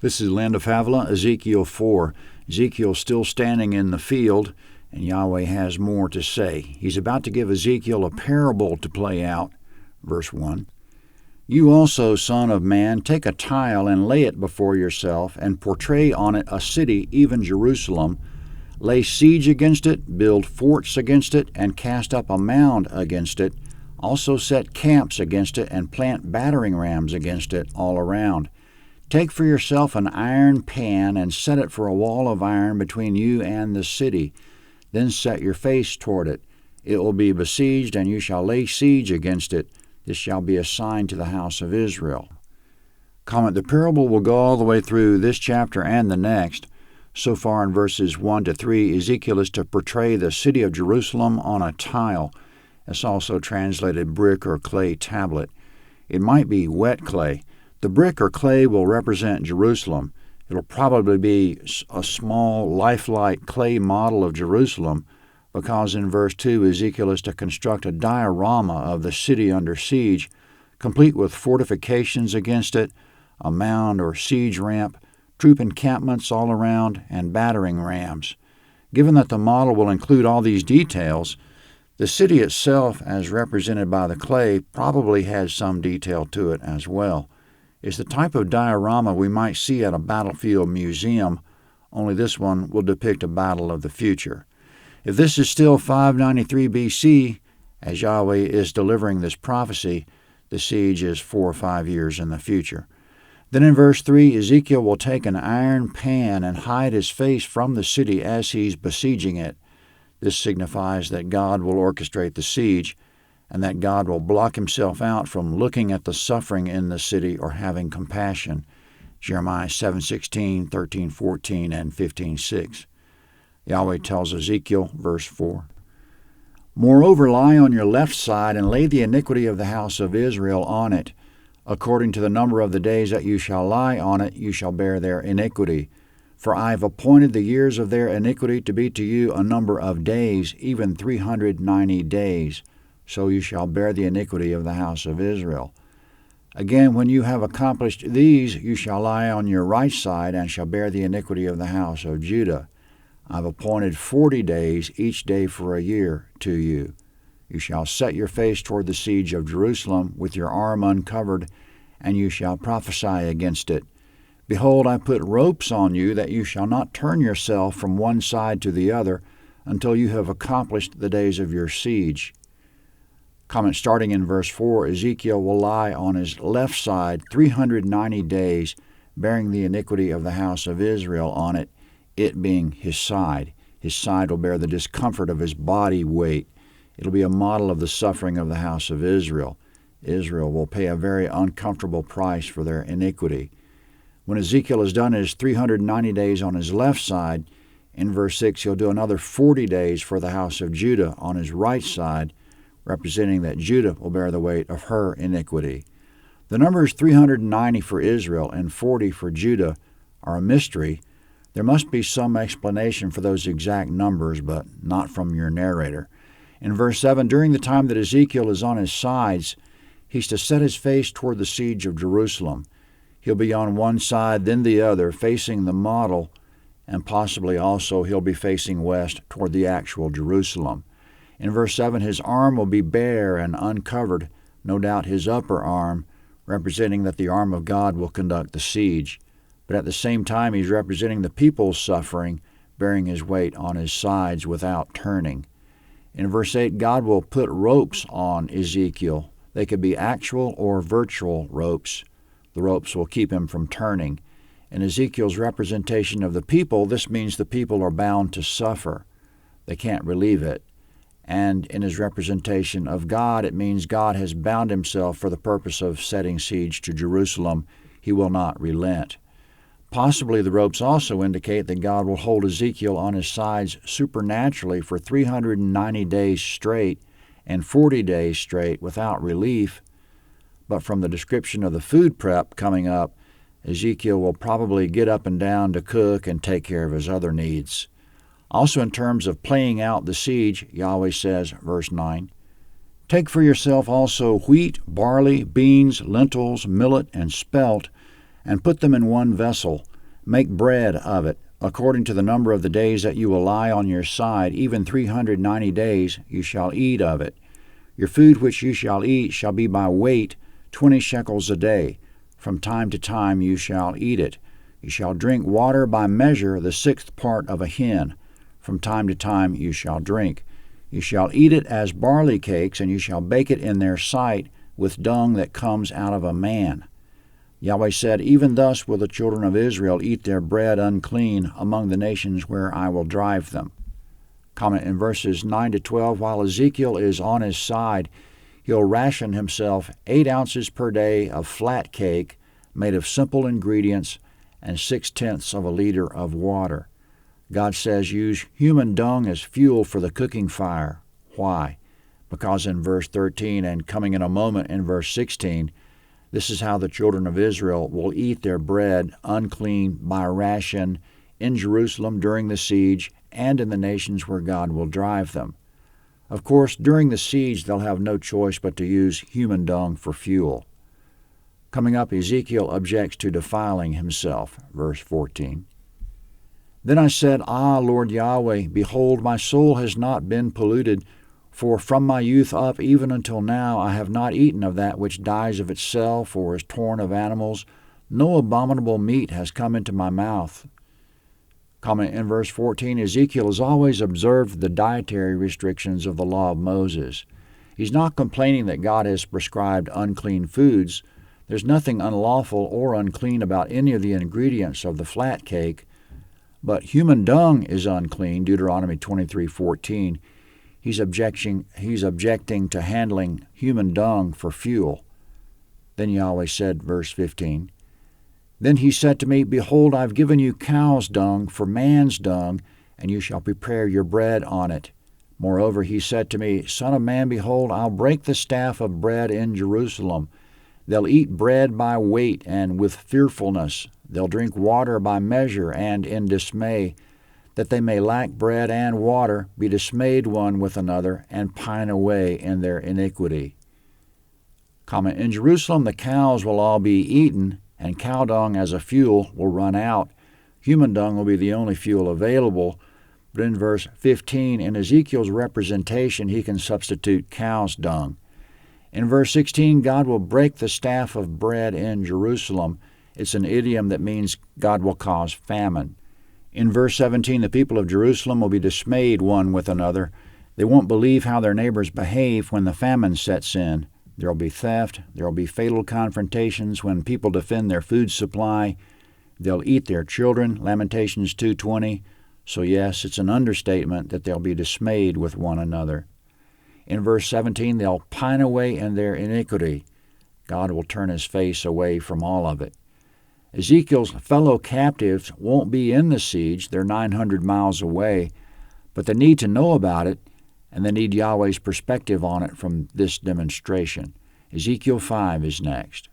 This is Land of Havilah, Ezekiel 4. Ezekiel's still standing in the field, and Yahweh has more to say. He's about to give Ezekiel a parable to play out. Verse 1. You also, son of man, take a tile and lay it before yourself, and portray on it a city, even Jerusalem. Lay siege against it, build forts against it, and cast up a mound against it. Also set camps against it, and plant battering rams against it all around. Take for yourself an iron pan, and set it for a wall of iron between you and the city. Then set your face toward it. It will be besieged, and you shall lay siege against it. This shall be a sign to the house of Israel. Comment: the parable will go all the way through this chapter and the next. So far in verses 1 to 3, Ezekiel is to portray the city of Jerusalem on a tile. It's also translated brick or clay tablet. It might be wet clay. The brick or clay will represent Jerusalem. It'll probably be a small, lifelike clay model of Jerusalem, because in verse 2, Ezekiel is to construct a diorama of the city under siege, complete with fortifications against it, a mound or siege ramp, troop encampments all around, and battering rams. Given that the model will include all these details, the city itself, as represented by the clay, probably has some detail to it as well. It's the type of diorama we might see at a battlefield museum, only this one will depict a battle of the future. If this is still 593 BC, as Yahweh is delivering this prophecy, the siege is 4 or 5 years in the future. Then in verse 3, Ezekiel will take an iron pan and hide his face from the city as he's besieging it. This signifies that God will orchestrate the siege, and that God will block himself out from looking at the suffering in the city or having compassion. Jeremiah 7:16, 13:14, and 15:6. Yahweh tells Ezekiel, verse 4, Moreover, lie on your left side, and lay the iniquity of the house of Israel on it. According to the number of the days that you shall lie on it, you shall bear their iniquity. For I have appointed the years of their iniquity to be to you a number of days, even 390 days. So you shall bear the iniquity of the house of Israel. Again, when you have accomplished these, you shall lie on your right side, and shall bear the iniquity of the house of Judah. I have appointed 40 days, each day for a year, to you. You shall set your face toward the siege of Jerusalem, with your arm uncovered, and you shall prophesy against it. Behold, I put ropes on you, that you shall not turn yourself from one side to the other, until you have accomplished the days of your siege. Comment: starting in verse 4, Ezekiel will lie on his left side 390 days, bearing the iniquity of the house of Israel on it, it being his side. His side will bear the discomfort of his body weight. It'll be a model of the suffering of the house of Israel. Israel will pay a very uncomfortable price for their iniquity. When Ezekiel has done his 390 days on his left side, in verse 6 he'll do another 40 days for the house of Judah on his right side, representing that Judah will bear the weight of her iniquity. The numbers 390 for Israel and 40 for Judah are a mystery. There must be some explanation for those exact numbers, but not from your narrator. In verse 7, during the time that Ezekiel is on his sides, he's to set his face toward the siege of Jerusalem. He'll be on one side, then the other, facing the model, and possibly also he'll be facing west toward the actual Jerusalem. In verse 7, his arm will be bare and uncovered, no doubt his upper arm, representing that the arm of God will conduct the siege. But at the same time, he's representing the people's suffering, bearing his weight on his sides without turning. In verse 8, God will put ropes on Ezekiel. They could be actual or virtual ropes. The ropes will keep him from turning. In Ezekiel's representation of the people, this means the people are bound to suffer. They can't relieve it. And in his representation of God, it means God has bound himself for the purpose of setting siege to Jerusalem. He will not relent. Possibly the ropes also indicate that God will hold Ezekiel on his sides supernaturally for 390 days straight and 40 days straight without relief. But from the description of the food prep coming up, Ezekiel will probably get up and down to cook and take care of his other needs. Also, in terms of playing out the siege, Yahweh says, verse 9, Take for yourself also wheat, barley, beans, lentils, millet, and spelt, and put them in one vessel. Make bread of it, according to the number of the days that you will lie on your side, even 390 days you shall eat of it. Your food which you shall eat shall be by weight, 20 shekels a day. From time to time you shall eat it. You shall drink water by measure, the 6th part of a hin. From time to time you shall drink. You shall eat it as barley cakes, and you shall bake it in their sight with dung that comes out of a man. Yahweh said, Even thus will the children of Israel eat their bread unclean among the nations where I will drive them. Comment in verses 9 to 12, while Ezekiel is on his side, he'll ration himself 8 ounces per day of flat cake made of simple ingredients and 6/10 of a liter of water. God says use human dung as fuel for the cooking fire. Why? Because in verse 13 and coming in a moment in verse 16, this is how the children of Israel will eat their bread unclean by ration in Jerusalem during the siege and in the nations where God will drive them. Of course, during the siege, they'll have no choice but to use human dung for fuel. Coming up, Ezekiel objects to defiling himself, verse 14. Then I said, Ah, Lord Yahweh, behold, my soul has not been polluted, for from my youth up even until now I have not eaten of that which dies of itself or is torn of animals. No abominable meat has come into my mouth. Comment in verse 14, Ezekiel has always observed the dietary restrictions of the law of Moses. He's not complaining that God has prescribed unclean foods. There's nothing unlawful or unclean about any of the ingredients of the flat cake, but human dung is unclean, Deuteronomy 23:14. He's objecting to handling human dung for fuel. Then Yahweh said, verse 15, Then he said to me, Behold, I've given you cow's dung for man's dung, and you shall prepare your bread on it. Moreover, he said to me, Son of man, behold, I'll break the staff of bread in Jerusalem. They'll eat bread by weight and with fearfulness. They'll drink water by measure and in dismay, that they may lack bread and water, be dismayed one with another, and pine away in their iniquity. Comment, in Jerusalem the cows will all be eaten, and cow dung as a fuel will run out. Human dung will be the only fuel available. But in verse 15, in Ezekiel's representation, he can substitute cow's dung. In verse 16, God will break the staff of bread in Jerusalem. It's an idiom that means God will cause famine. In verse 17, the people of Jerusalem will be dismayed one with another. They won't believe how their neighbors behave when the famine sets in. There will be theft. There will be fatal confrontations when people defend their food supply. They'll eat their children, Lamentations 2:20. So yes, it's an understatement that they'll be dismayed with one another. In verse 17, they'll pine away in their iniquity. God will turn his face away from all of it. Ezekiel's fellow captives won't be in the siege. They're 900 miles away, but they need to know about it, and they need Yahweh's perspective on it from this demonstration. Ezekiel 5 is next.